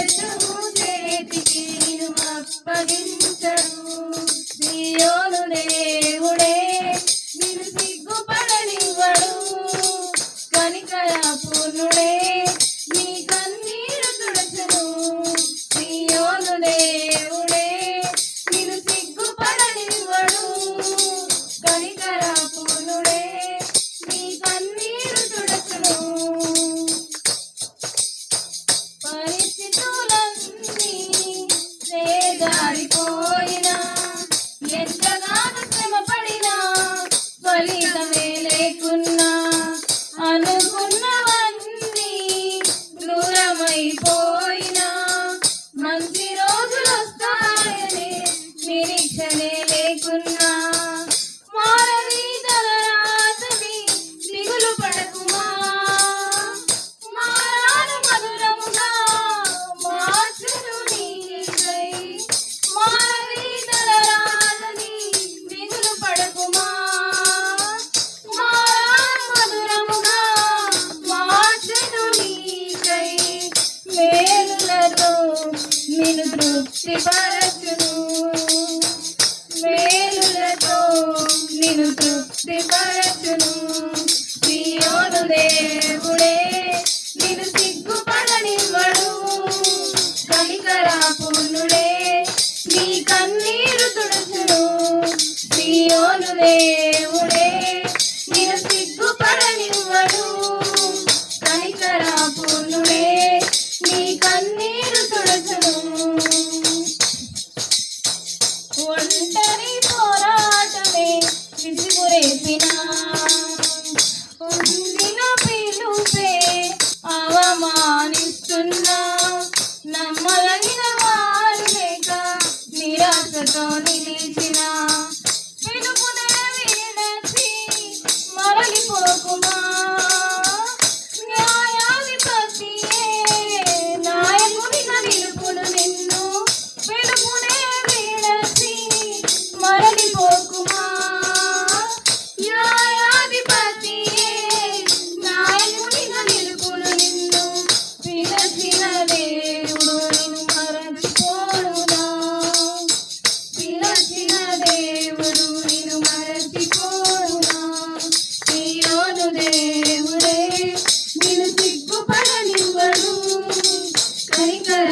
దేశము చేతికి నిన్ను అప్పగించడు. సియోను దేవుడే నిన్ను సిగ్గుపడనివ్వడు. కనికర పూర్ణుడే నీ కన్నీరు తుడచును. సియోను దేవుడే నిన్ను సిగ్గుపడనివ్వడు. కనికర పూర్ణుడే నీ కన్నీరు తుడచును. పరిస్థితులన్నీ చేజారిపోయినా, ఎంతగానో శ్రమపడినా, ఫలితమే లేకున్నా, అనుకున్నవన్నీ దూరమైపోయినా, మంచి రోజులు వస్తాయనే నిరీక్షనే లేకున్నా, మారని తలరాతని దిగులు పడకుమా. మారాను మధురముగా మార్చును నీకై. మారని తలరాతని దిగులు పడకుమా. మారాను మధురముగా మార్చును నీకై. మేలులతో నిన్ను తృప్తిపరచును. మేలులతో నిన్ను తృప్తిపరచును. సియోను దేవుడే నిన్ను సిగ్గుపడనివ్వడు. కనికర పూర్ణుడే నీ కన్నీరు తుడుచును. సియోను దేవుడే నిన్ను సిగ్గుపడనివ్వడు. కనికర పూర్ణుడే నీ కన్నీరు తుడుచును. ఒంటరి పోరాటమే విసిగురేపినా, పొందిన పిలుపే అవమానిస్తున్నా, నమ్మదగిన వారు లేక నిరాశతో నిలిచిన, పిలుపునే విడచి మరలిపోకుమా. న్యాయాధిపతియే నాయకునిగా నిలుపును నిన్ను. పిలుపునే విడచి మరలిపోకుమా. న్యాయాధిపతియే నాయకునిగా నిలుపును నిన్ను. పిలచిన దేవుడు నిన్ను మరచిపోడునా. పిలచిన దేవుడు నిన్ను మరచిపోడునా. సియోను దేవుడే నిన్ను సిగ్గుపడనివ్వడు. కనికర